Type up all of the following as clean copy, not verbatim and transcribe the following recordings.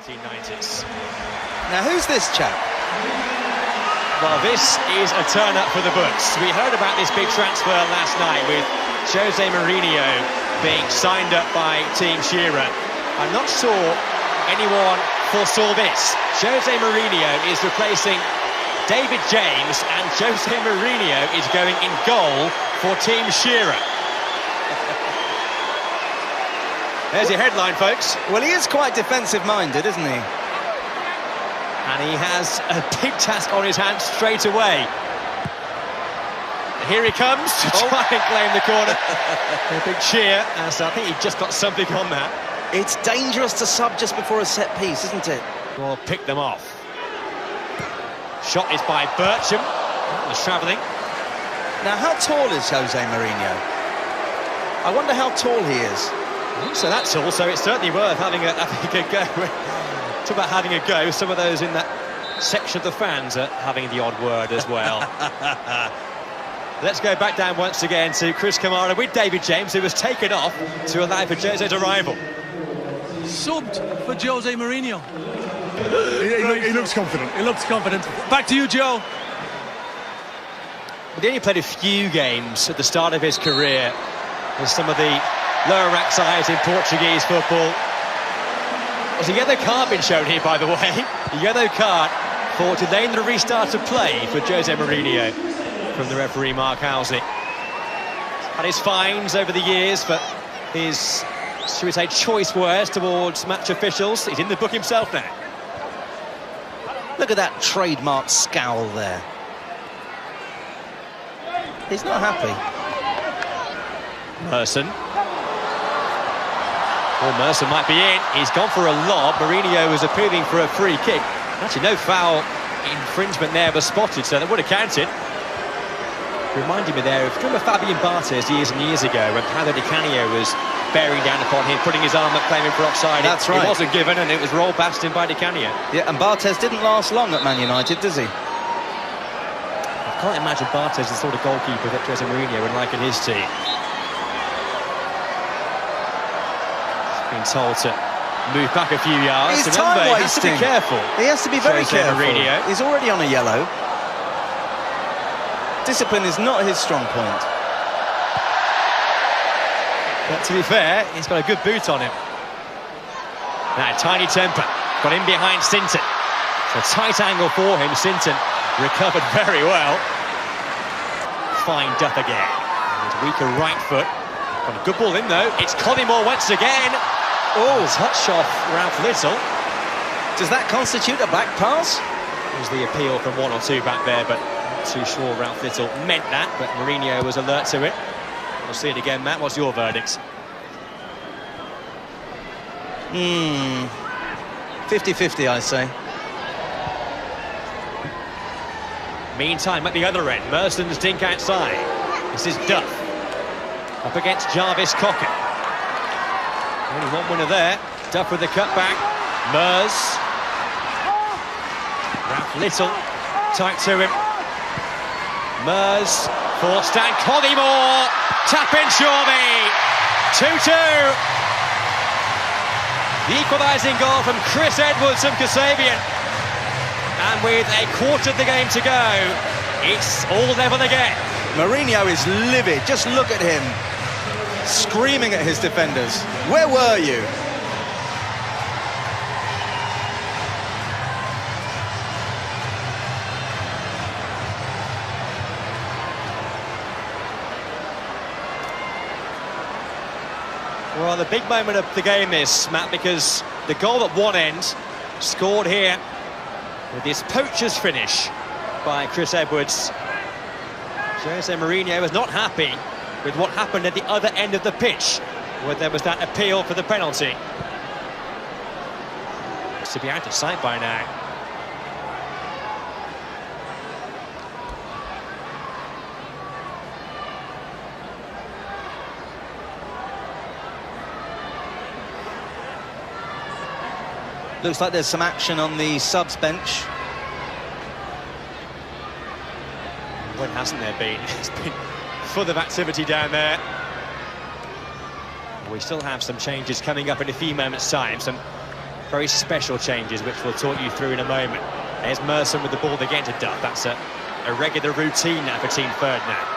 1990s. Now, who's this chap? Well, this is a turn-up for the books. We heard about this big transfer last night with Jose Mourinho being signed up by Team Shearer. I'm not sure anyone foresaw this. Jose Mourinho is replacing David James, and Jose Mourinho is going in goal for Team Shearer. There's your headline, folks. Well, he is quite defensive-minded, isn't he? And he has a big task on his hands straight away. Here he comes to try and claim the corner. A big cheer, as I think he just got something on that. It's dangerous to sub just before a set piece, isn't it? Well, pick them off. Shot is by Bircham. Was travelling. Now, how tall is Jose Mourinho? I wonder how tall he is. So that's all, so it's certainly worth having a go. Talk about having a go. Some of those in that section of the fans are having the odd word as well. Let's go back down once again to Chris Kamara with David James, who was taken off to allow for Jose's arrival. Subbed for Jose Mourinho. He looks confident. He looks confident. Back to you, Joe. Well, he only played a few games at the start of his career with some of the lower rank sides in Portuguese football. There's a yellow card been shown here, by the way. A yellow card for delaying the restart of play for Jose Mourinho from the referee Mark Housley. Had his fines over the years for his, should we say, choice words towards match officials. He's in the book himself now. Look at that trademark scowl there. He's not happy. Merson. Well, Merson might be in. He's gone for a lob. Mourinho was appealing for a free kick. Actually, no foul infringement there was spotted, so that would have counted. Reminded me there of, do you remember Fabian Barthez years and years ago when Paolo Di Canio was bearing down upon him, putting his arm up, claiming for offside? That's right. It wasn't given, and it was rolled past him by Di Canio. Yeah, and Barthez didn't last long at Man United, does he? I can't imagine Barthez the sort of goalkeeper that Jose Mourinho would like in his team. Been told to move back a few yards. He's time wasting. He has to be careful. He has to be very careful. Mourinho. He's already on a yellow. Discipline is not his strong point. But to be fair, he's got a good boot on him. Now, tiny temper. Got in behind Sinton. It's a tight angle for him. Sinton recovered very well. Fine duck again. And weaker right foot. Got a good ball in, though. It's Collymore once again. Oh, touch off Ralph Little. Does that constitute a back pass? There's the appeal from one or two back there, but not too sure Ralph Little meant that, but Mourinho was alert to it. We'll see it again, Matt. What's your verdict? 50-50, I say. Meantime, at the other end, Merson's dink outside. This is Duff. Up against Jarvis Cocker. Only one winner there. Duff with the cutback. Mers. Ralph Little tight to him. Mers. Forced down. Collymore. Tap in Shawby. 2-2. The equalising goal from Chris Edwards from Kasabian. And with a quarter of the game to go, it's all level again. Mourinho is livid. Just look at him. Screaming at his defenders. Where were you? Well, the big moment of the game is, Matt, because the goal at one end, scored here with this poacher's finish by Chris Edwards. Jose Mourinho was not happy with what happened at the other end of the pitch, where there was that appeal for the penalty. It's to be out of sight by now. Looks like there's some action on the subs bench. When hasn't there been? It's been full of activity down there. We still have some changes coming up in a few moments' time. Some very special changes, which we'll talk you through in a moment. There's Merson with the ball again to Duff. That's a regular routine now for Team Ferdinand.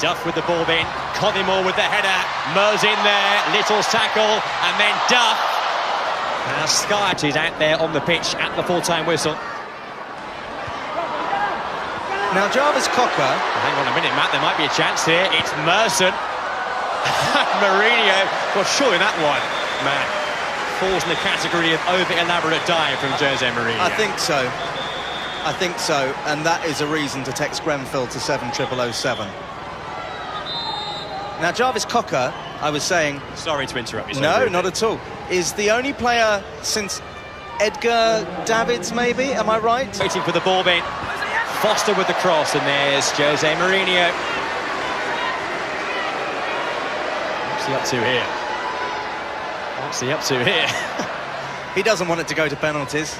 Duff with the ball in, Collymore with the header, Mers in there, Little's tackle, and then Duff. Now Skyett is out there on the pitch at the full-time whistle. Now Jarvis Cocker... Hang on a minute, Matt, there might be a chance here. It's Merson. Mourinho. Well, surely that one, Matt, falls in the category of over-elaborate dive from Jose Mourinho. I think so. I think so. And that is a reason to text Grenfell to 70007. Now, Jarvis Cocker, I was saying... Sorry to interrupt you. No, not at all. Is the only player since Edgar Davids, maybe? Am I right? Waiting for the ball in. Foster with the cross, and there's Jose Mourinho. What's he up to here? What's he up to here? He doesn't want it to go to penalties.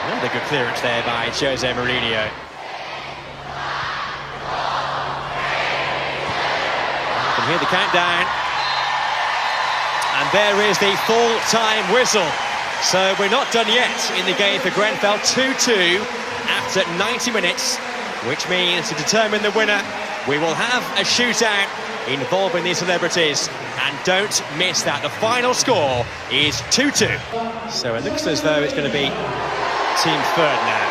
Another good clearance there by Jose Mourinho. You can hear the countdown. And there is the full-time whistle. So we're not done yet in the game for Grenfell. 2-2 after 90 minutes, which means to determine the winner, we will have a shootout involving these celebrities. And don't miss that. The final score is 2-2. So it looks as though it's going to be Team Ferdinand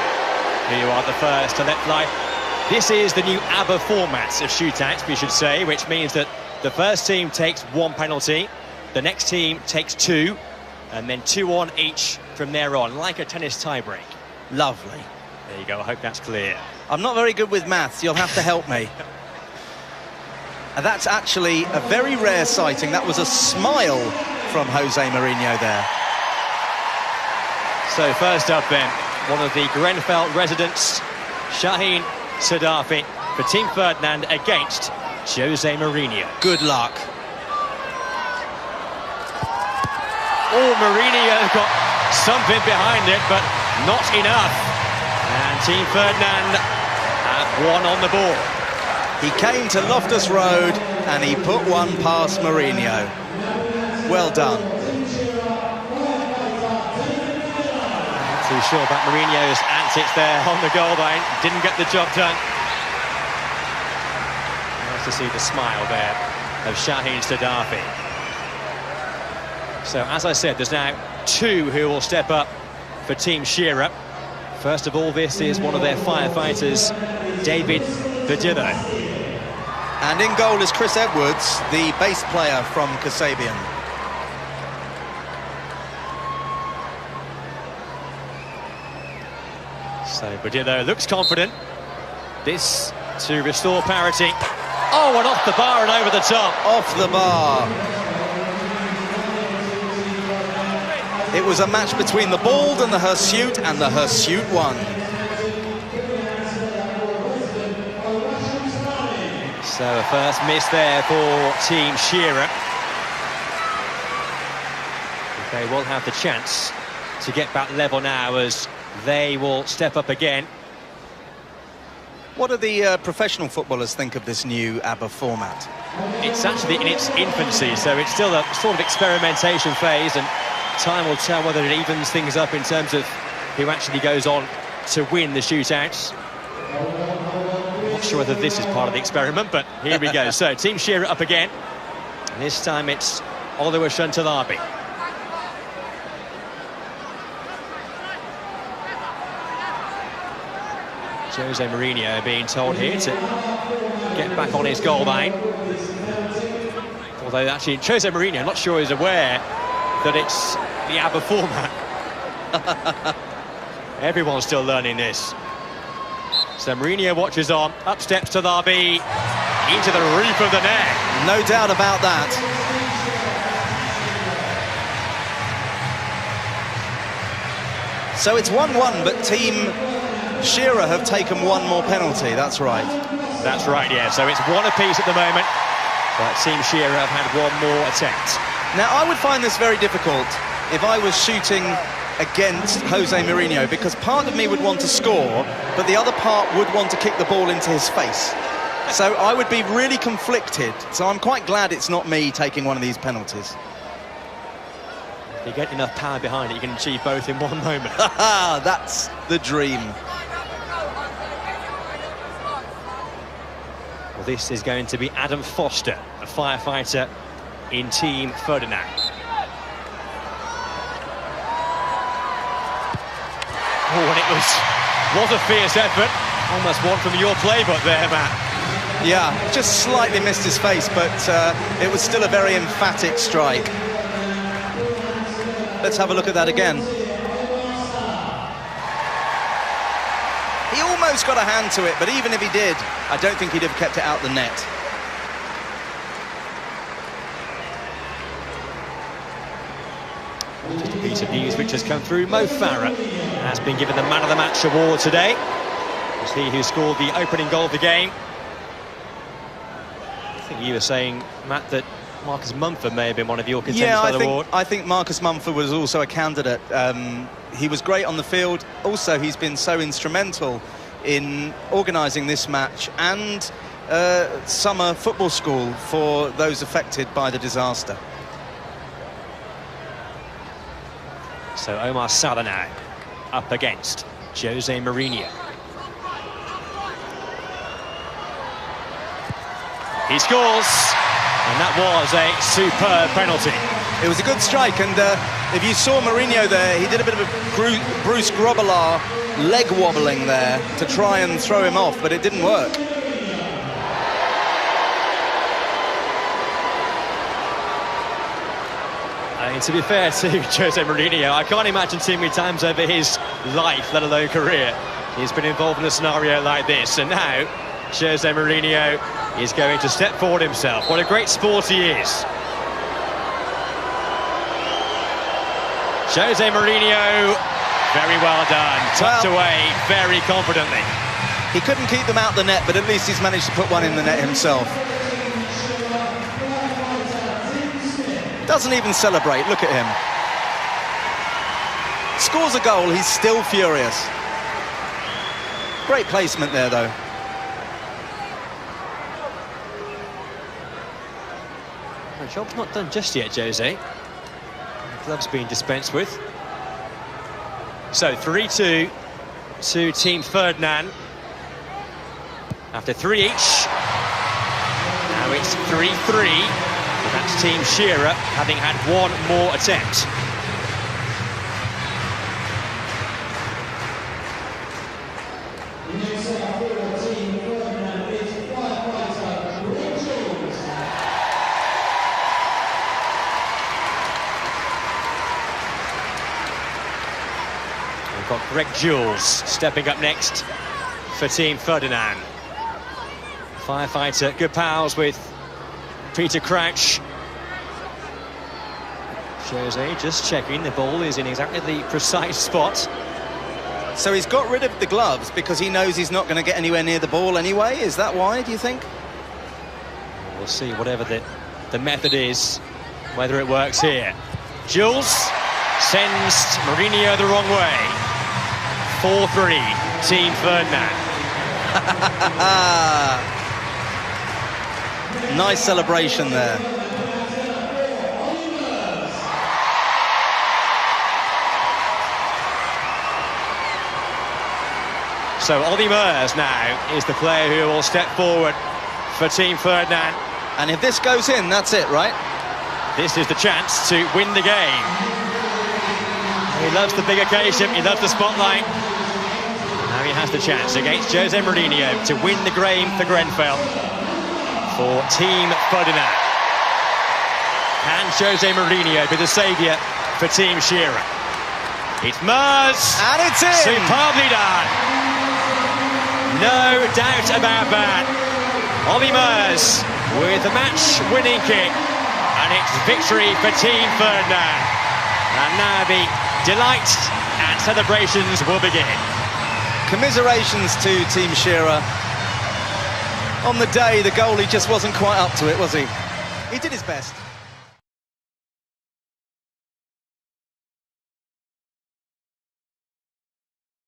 who are the first to let fly. This is the new ABBA format of shootouts, we should say, which means that the first team takes one penalty, the next team takes two, and then 2 on each from there on, like a tennis tie-break. Lovely. There you go, I hope that's clear. I'm not very good with maths, you'll have to help me. And that's actually a very rare sighting. That was a smile from Jose Mourinho there. So first up then, one of the Grenfell residents, Shaheen Sadafi, for Team Ferdinand against Jose Mourinho. Good luck. Oh, Mourinho got something behind it, but not enough. And Team Ferdinand have one on the ball. He came to Loftus Road and he put one past Mourinho. Well done. Not too sure about Mourinho's antics there on the goal line. Didn't get the job done. Nice to see the smile there of Shaheen Sadafi. So, as I said, there's now 2 who will step up for Team Shearer. First of all, this is one of their firefighters, David Verdillo. And in goal is Chris Edwards, the bass player from Kasabian. So, Verdillo looks confident. This to restore parity. Oh, and off the bar and over the top. Off the bar. It was a match between the Bald and the Hirsute won. So a first miss there for Team Shearer. They will have the chance to get back level now as they will step up again. What do the professional footballers think of this new ABBA format? It's actually in its infancy, so it's still a sort of experimentation phase, and time will tell whether it evens things up in terms of who actually goes on to win the shootouts. I'm not sure whether this is part of the experiment, but here we go. So, Team Shearer up again. And this time it's Oluwashantalabi. Jose Mourinho being told here to get back on his goal line. Although actually Jose Mourinho, I'm not sure he's aware that it's the ABBA format. Everyone's still learning this. So Mourinho watches on, up steps Talabi, into the roof of the net. No doubt about that. So it's 1-1, but Team Shearer have taken one more penalty, that's right. That's right, yeah, so it's one apiece at the moment, but Team Shearer have had one more attempt. Now, I would find this very difficult if I was shooting against Jose Mourinho, because part of me would want to score, but the other part would want to kick the ball into his face. So I would be really conflicted. So I'm quite glad it's not me taking one of these penalties. If you get enough power behind it, you can achieve both in one moment. That's the dream. Well, this is going to be Adam Foster, a firefighter in Team Ferdinand. Oh, and it was a fierce effort. Almost one from your playbook there, Matt. Yeah, just slightly missed his face, but it was still a very emphatic strike. Let's have a look at that again. He almost got a hand to it, but even if he did, I don't think he'd have kept it out the net. Just a piece of news which has come through. Mo Farah has been given the Man of the Match award today. It was he who scored the opening goal of the game. I think you were saying, Matt, that Marcus Mumford may have been one of your contenders for the award. I think Marcus Mumford was also a candidate. He was great on the field. Also, he's been so instrumental in organising this match and summer football school for those affected by the disaster. So Omar Salah now up against Jose Mourinho. He scores, and that was a superb penalty. It was a good strike, and if you saw Mourinho there, he did a bit of a Bruce Grobbelaar leg wobbling there to try and throw him off, but it didn't work. And to be fair to Jose Mourinho, I can't imagine too many times over his life, let alone career, he's been involved in a scenario like this. And now Jose Mourinho is going to step forward himself. What a great sport he is. Jose Mourinho, very well done. Tucked away very confidently. He couldn't keep them out the net, but at least he's managed to put one in the net himself. Doesn't even celebrate, look at him. Scores a goal, he's still furious. Great placement there, though. The job's not done just yet, Jose. The glove's being dispensed with. So 3-2 to Team Ferdinand. After 3 each. Now it's 3-3. That's Team Shearer having had one more attempt. We've got Greg Jules stepping up next for Team Ferdinand. Firefighter, good pals with Peter Crouch. Jose just checking the ball is in exactly the precise spot. So he's got rid of the gloves because he knows he's not going to get anywhere near the ball anyway. Is that why, do you think? We'll see whatever the method is, whether it works here. Jules sends Mourinho the wrong way. 4-3, Team Ferdinand. Nice celebration there. So Ollie Mers now is the player who will step forward for Team Ferdinand. And if this goes in, that's it, right? This is the chance to win the game. He loves the big occasion, he loves the spotlight. Now he has the chance against Jose Mourinho to win the game for Grenfell. For Team Ferdinand. Can Jose Mourinho be the saviour for Team Shearer? It's Mers. And it's in! Superbly done. No doubt about that. Ollie Mers with the match-winning kick. And it's victory for Team Ferdinand. And now the delight and celebrations will begin. Commiserations to Team Shearer. On the day, the goalie just wasn't quite up to it, was he? He did his best.